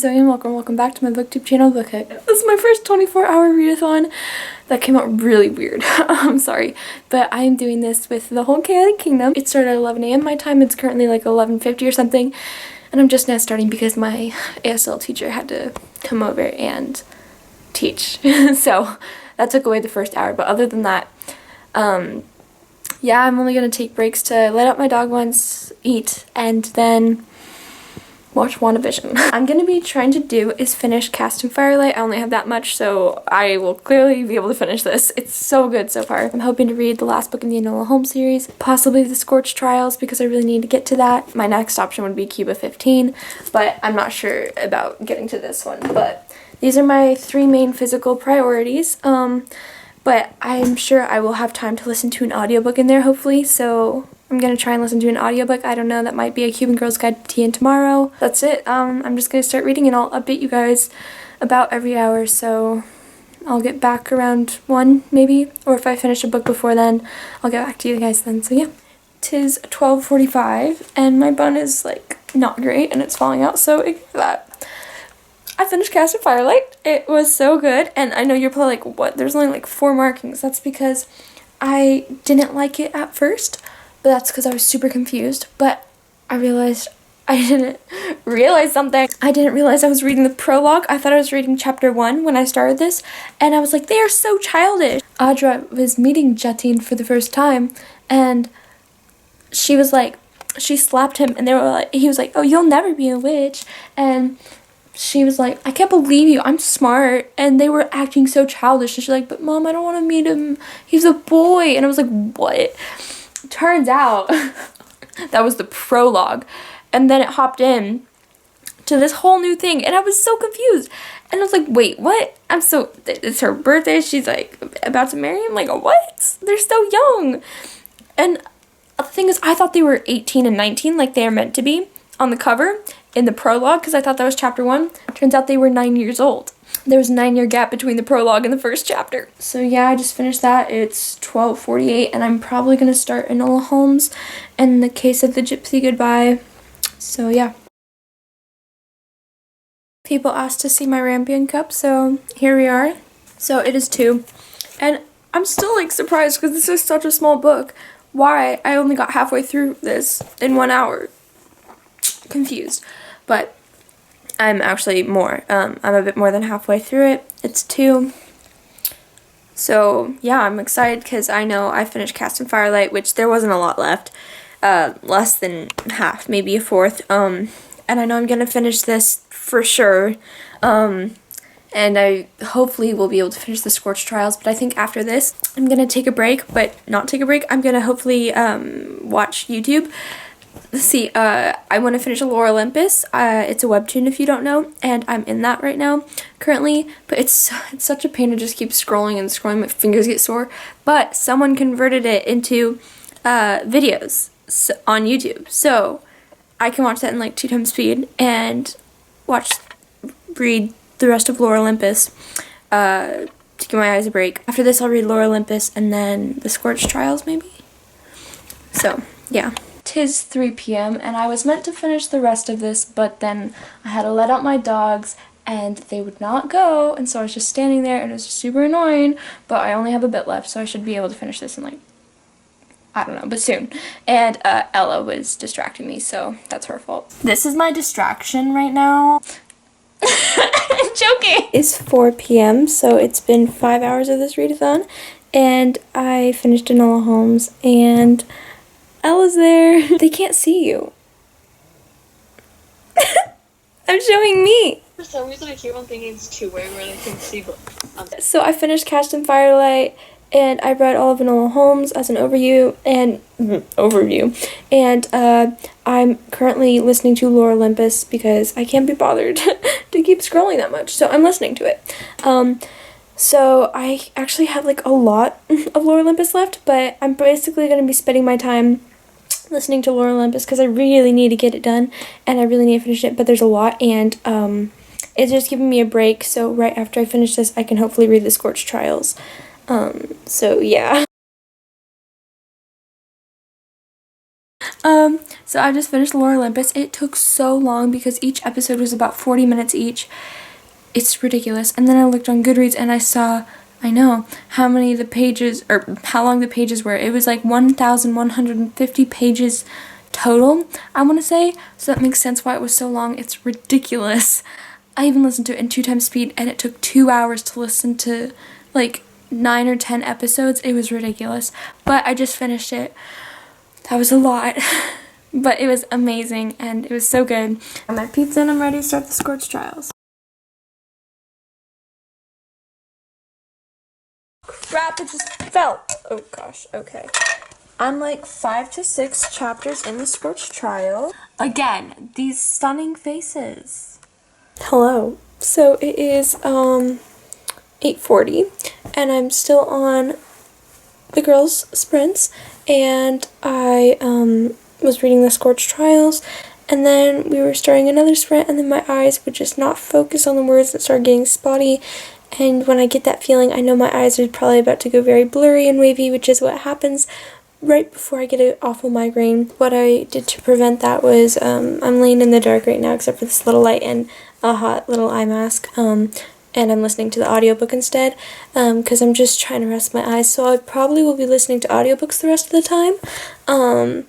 Zoe and welcome back to my booktube channel, Book Hook. This is my first 24-hour readathon. That came out really weird. I'm sorry, but I am doing this with the whole Chaotic Kingdom. It started at 11 a.m. my time. It's currently like 11:50 or something, and I'm just now starting because my ASL teacher had to come over and teach. So that took away the first hour, but other than that, yeah, I'm only gonna take breaks to let out my dog once, eat, and then watch WandaVision. I'm gonna be trying to do is finish Cast in Firelight. I only have that much, so I will clearly be able to finish this. It's so good so far. I'm hoping to read the last book in the Enola Holmes series, possibly the Scorched Trials, because I really need to get to that. My next option would be Cuba 15, but I'm not sure about getting to this one. But these are my three main physical priorities. But I'm sure I will have time to listen to an audiobook in there, hopefully, so I'm gonna try and listen to an audiobook. I don't know, that might be a Cuban Girl's Guide to Tea and Tomorrow. That's it. I'm just gonna start reading and I'll update you guys about every hour, so I'll get back around 1 maybe, or if I finish a book before then, I'll get back to you guys then, so yeah. 'Tis 12:45 and my bun is like not great and it's falling out, so ignore that. I finished Cast in Firelight. It was so good, and I know you're probably like, what? There's only like 4 markings. That's because I didn't like it at first, but that's because I was super confused. But I realized I didn't realize something. I didn't realize I was reading the prologue. I thought I was reading chapter 1 when I started this, and I was like, they are so childish. Audra was meeting Jutine for the first time, and she was like, she slapped him, and he was like, oh, you'll never be a witch, and she was like, I can't believe you, I'm smart. And they were acting so childish. And she's like, but Mom, I don't want to meet him. He's a boy. And I was like, what? Turns out that was the prologue. And then it hopped in to this whole new thing. And I was so confused. And I was like, wait, what? It's her birthday. She's like about to marry him. Like, what? They're so young. And the thing is, I thought they were 18 and 19 like they are meant to be on the cover in the prologue, because I thought that was chapter 1. Turns out they were 9 years old. There was a 9-year gap between the prologue and the first chapter. So yeah, I just finished that. It's 12:48 and I'm probably going to start Enola Holmes and The Case of the Gypsy Goodbye. So yeah. People asked to see my Rampion cup, so here we are. So it is 2. And I'm still like surprised because this is such a small book. Why I only got halfway through this in 1 hour. Confused, but I'm actually more. I'm a bit more than halfway through it. It's 2. So yeah, I'm excited because I know I finished Cast in Firelight, which there wasn't a lot left. Less than half, maybe a fourth. And I know I'm gonna finish this for sure. And I hopefully will be able to finish the Scorched Trials, but I think after this, I'm gonna take a break, but not take a break. I'm gonna hopefully watch YouTube. Let's see, I want to finish Lore Olympus. It's a webtoon if you don't know, and I'm in that right now currently, but it's such a pain to just keep scrolling and scrolling. My fingers get sore, but someone converted it into videos on YouTube, so I can watch that in like 2 times speed and read the rest of Lore Olympus to give my eyes a break. After this, I'll read Lore Olympus and then the Scorched Trials maybe. So yeah. 'Tis 3 p.m. and I was meant to finish the rest of this, but then I had to let out my dogs and they would not go, and so I was just standing there and it was super annoying, but I only have a bit left, so I should be able to finish this in like, I don't know, but soon. And Ella was distracting me, so that's her fault. This is my distraction right now. I'm joking! It's 4 p.m. so it's been 5 hours of this readathon, and I finished Enola Holmes, and Ella's there. They can't see you. I'm showing me. For some reason I keep on thinking it's 2-way where they can see, but So I finished Cast in Firelight, and I read all of Enola Holmes as an overview, and I'm currently listening to Lore Olympus because I can't be bothered to keep scrolling that much, so I'm listening to it. So I actually have like a lot of Lore Olympus left, but I'm basically going to be spending my time listening to Lore Olympus because I really need to get it done and I really need to finish it, but there's a lot, and it's just giving me a break, so right after I finish this I can hopefully read the Scorched Trials. So yeah. So I just finished Lore Olympus. It took so long because each episode was about 40 minutes each. It's ridiculous. And then I looked on Goodreads and I saw, I know, how many the pages, or how long the pages were. It was like 1,150 pages total, I want to say. So that makes sense why it was so long. It's ridiculous. I even listened to it in 2 times speed and it took 2 hours to listen to like 9 or 10 episodes. It was ridiculous. But I just finished it. That was a lot. But it was amazing and it was so good. I had pizza and I'm ready to start the Scorch Trials. Crap, it just fell. Oh gosh, okay. I'm like 5 to 6 chapters in the Scorch Trial. Again, these stunning faces. Hello. So it is 8:40 and I'm still on the girls' sprints and I was reading the Scorch Trials and then we were starting another sprint and then my eyes would just not focus on the words and start getting spotty. And when I get that feeling, I know my eyes are probably about to go very blurry and wavy, which is what happens right before I get an awful migraine. What I did to prevent that was, I'm laying in the dark right now except for this little light and a hot little eye mask, and I'm listening to the audiobook instead, because I'm just trying to rest my eyes. So I probably will be listening to audiobooks the rest of the time. I'm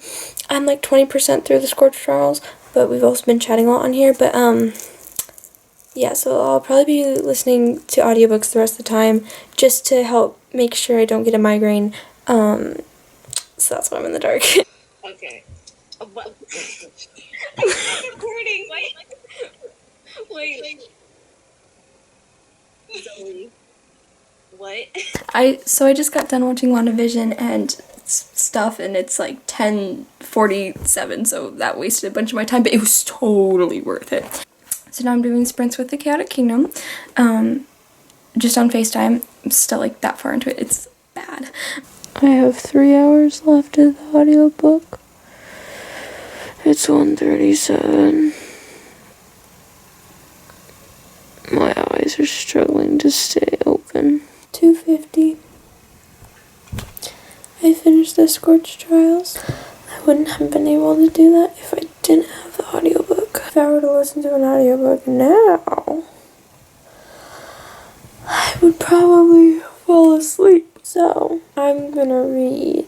like 20% through the Scorch Trials, but we've also been chatting a lot on here, but, yeah, so I'll probably be listening to audiobooks the rest of the time just to help make sure I don't get a migraine. So that's why I'm in the dark. Okay. What? I'm not recording. Wait. Zoe. What? So I just got done watching WandaVision and stuff, and it's like 10:47, so that wasted a bunch of my time, but it was totally worth it. So now I'm doing sprints with the Chaotic Kingdom, just on FaceTime. I'm still like that far into it. It's bad. I have 3 hours left of the audiobook. It's 1:37. My eyes are struggling to stay open. 2:50. I finished the Scorch Trials. I wouldn't have been able to do that if I didn't have the audiobook. If I were to listen to an audiobook now, I would probably fall asleep. So I'm gonna read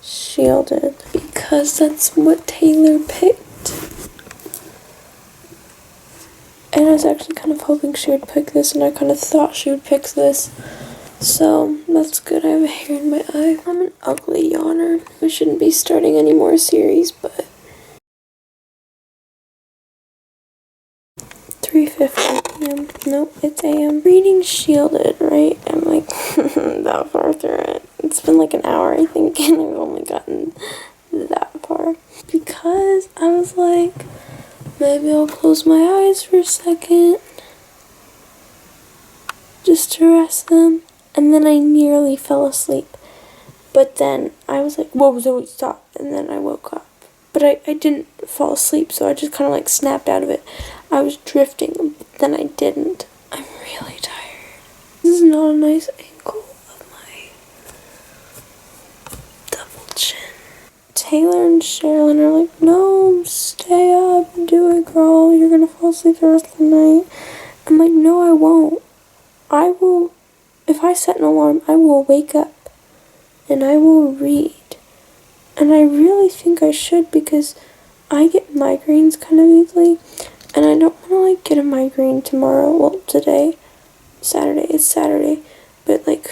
Shielded because that's what Taylor picked. And I was actually kind of hoping she would pick this, and I kind of thought she would pick this. So that's good. I have a hair in my eye. I'm an ugly yawner. I shouldn't be starting any more series, but 3:50 p.m. Nope, it's a.m. Reading Shielded, right? I'm like that far through it. It's been like an hour, I think, and I've only gotten that far. Because I was like, maybe I'll close my eyes for a second just to rest them. And then I nearly fell asleep. But then I was like, whoa, Zoe, stop. And then I woke up. But I didn't fall asleep, so I just kind of like snapped out of it. I was drifting, but then I didn't. I'm really tired. This is not a nice angle of my double chin. Taylor and Sherilyn are like, no, stay up, do it, girl. You're gonna fall asleep the rest of the night. I'm like, no, I won't. I will, if I set an alarm, I will wake up and I will read. And I really think I should because I get migraines kind of easily. And I don't want to like get a migraine tomorrow. Well, today, Saturday. It's Saturday. But like,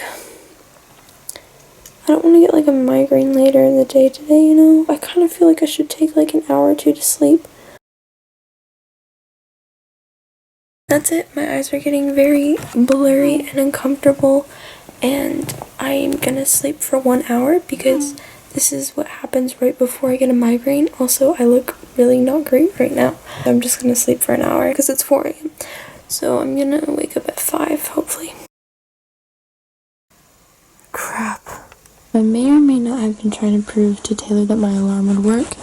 I don't want to get like a migraine later in the day today, you know? I kind of feel like I should take like an hour or two to sleep. That's it. My eyes are getting very blurry and uncomfortable. And I am gonna sleep for 1 hour because this is what happens right before I get a migraine. Also, I look really not great right now. I'm just gonna sleep for an hour because it's 4 a.m. So I'm gonna wake up at 5, hopefully. Crap. I may or may not have been trying to prove to Taylor that my alarm would work.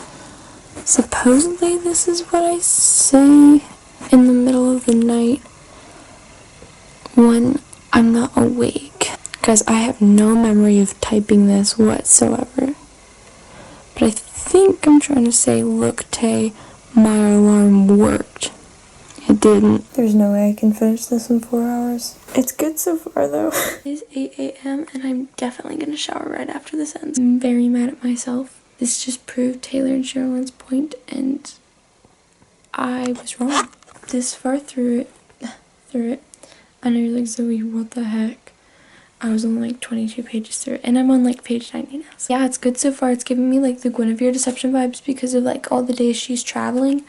Supposedly, this is what I say in the middle of the night when I'm not awake. Guys, I have no memory of typing this whatsoever. But I think think I'm trying to say look tay, my alarm worked. It didn't. There's no way I can finish this in 4 hours. It's good so far though. It is 8 a.m. and I'm definitely gonna shower right after this ends. I'm very mad at myself. This just proved Taylor and Sherilyn's point, and I was wrong. This far through it, and I was like, Zoe, what the heck? I was only like 22 pages through it, and I'm on like page 90 now. So yeah, it's good so far. It's giving me like the Guinevere Deception vibes because of like all the days she's traveling.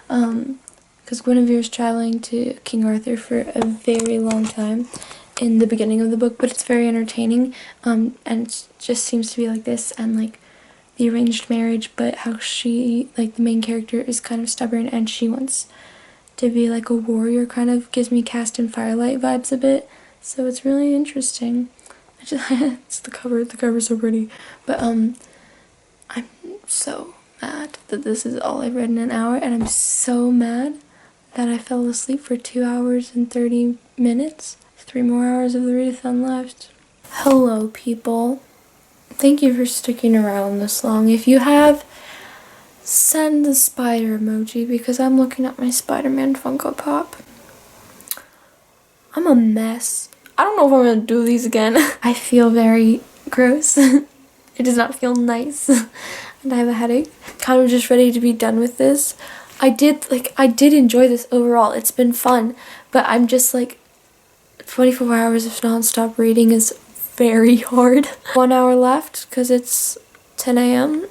Because Guinevere's traveling to King Arthur for a very long time in the beginning of the book, but it's very entertaining, and it just seems to be like this, and like the arranged marriage, but how she, like the main character, is kind of stubborn and she wants to be like a warrior, kind of gives me Cast in Firelight vibes a bit, so it's really interesting. It's the cover's so pretty, but I'm so mad that this is all I've read in an hour, and I'm so mad that I fell asleep for 2 hours and 30 minutes. 3 more hours of the readathon left. Hello, people. Thank you for sticking around this long. If you have, send the spider emoji because I'm looking at my Spider-Man Funko Pop. I'm a mess. I don't know if I'm gonna do these again. I feel very gross. It does not feel nice. And I have a headache. Kind of just ready to be done with this. I did enjoy this overall. It's been fun, but I'm just like 24 hours of non-stop reading is very hard. 1 hour left because it's 10 a.m.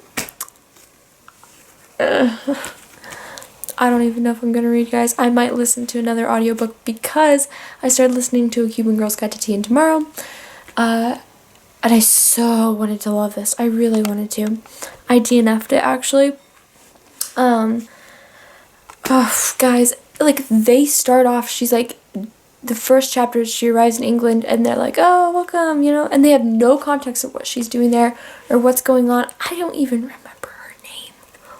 I don't even know if I'm gonna read, guys. I might listen to another audiobook because I started listening to A Cuban Girl's Guide to Tea and Tomorrow. And I so wanted to love this. I really wanted to. I DNF'd it actually. Oh, guys, like they start off, she's like, the first chapter she arrives in England and they're like, oh, welcome, you know, and they have no context of what she's doing there or what's going on. I don't even remember her name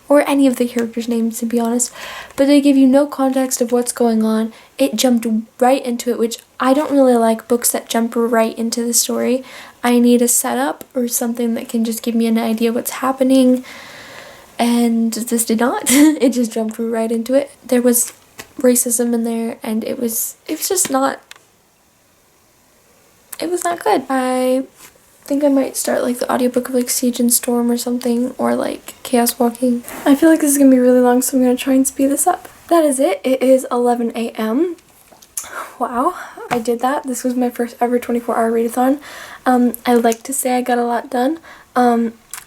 or any of the characters' names, to be honest, but they give you no context of what's going on. It jumped right into it, which I don't really like books that jump right into the story. I need a setup or something that can just give me an idea what's happening, and this did not. It just jumped right into it. There was racism in there, and it was just not, it was not good. I think I might start like the audiobook of like Siege and Storm or something, or like Chaos Walking. I feel like this is gonna be really long, so I'm gonna try and speed this up. That is it. It is 11 a.m. Wow, I did that. This was my first ever 24-hour readathon. I like to say I got a lot done.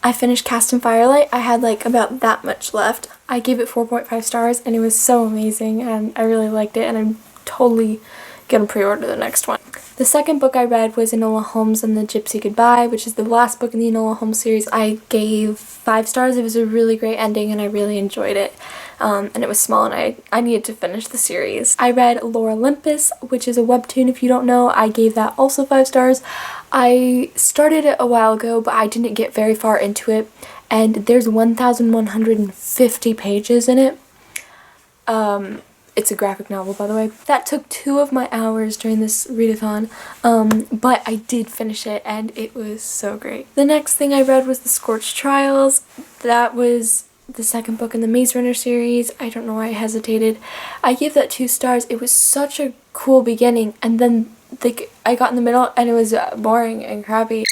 I finished Cast in Firelight. I had like about that much left. I gave it 4.5 stars and it was so amazing and I really liked it, and I'm totally gonna pre-order the next one. The second book I read was Enola Holmes and the Gypsy Goodbye, which is the last book in the Enola Holmes series. I gave 5 stars. It was a really great ending and I really enjoyed it. And it was small and I needed to finish the series. I read Lore Olympus, which is a webtoon if you don't know. I gave that also 5 stars. I started it a while ago, but I didn't get very far into it, and there's 1,150 pages in it. It's a graphic novel, by the way. That took 2 of my hours during this readathon, but I did finish it and it was so great. The next thing I read was The Scorched Trials. That was the second book in the Maze Runner series. I don't know why I hesitated. I gave that 2 stars. It was such a cool beginning, and then I got in the middle and it was boring and crappy.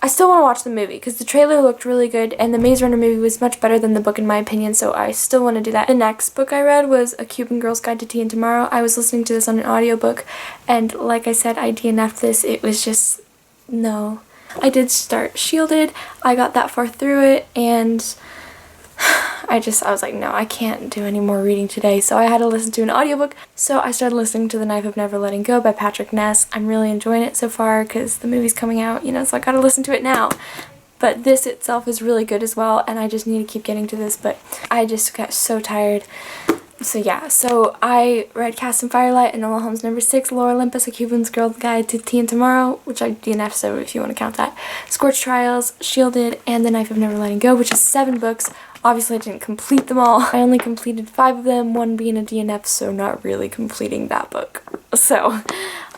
I still want to watch the movie because the trailer looked really good and the Maze Runner movie was much better than the book in my opinion, so I still want to do that. The next book I read was A Cuban Girl's Guide to Tea and Tomorrow. I was listening to this on an audiobook and like I said, I DNF'd this. It was just, no. I did start Shielded. I got that far through it and I was like, no, I can't do any more reading today, so I had to listen to an audiobook. So I started listening to The Knife of Never Letting Go by Patrick Ness. I'm really enjoying it so far because the movie's coming out, you know, so I gotta listen to it now. But this itself is really good as well, and I just need to keep getting to this, but I just got so tired. So yeah, so I read Cast in Firelight, Enola Holmes No. 6, Lore Olympus, A Cuban Girl's Guide to Tea and Tomorrow, which I DNF'd, so if you want to count that, Scorched Trials, Shielded, and The Knife of Never Letting Go, which is 7 books. Obviously I didn't complete them all. I only completed 5 of them, one being a DNF, so not really completing that book. So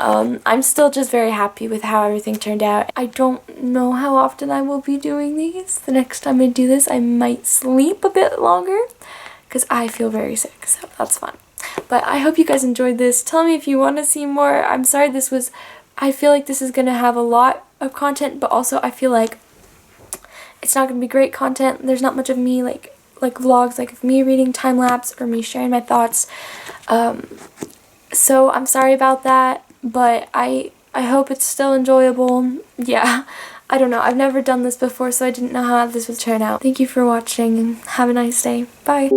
I'm still just very happy with how everything turned out. I don't know how often I will be doing these. The next time I do this, I might sleep a bit longer because I feel very sick, so that's fun. But I hope you guys enjoyed this. Tell me if you want to see more. I'm sorry I feel like this is going to have a lot of content, but also I feel like it's not going to be great content. There's not much of me, like vlogs, like of me reading time-lapse or me sharing my thoughts. So I'm sorry about that, but I hope it's still enjoyable. Yeah, I don't know. I've never done this before, so I didn't know how this would turn out. Thank you for watching, and have a nice day. Bye.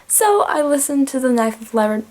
So I listened to The Knife of Lemon.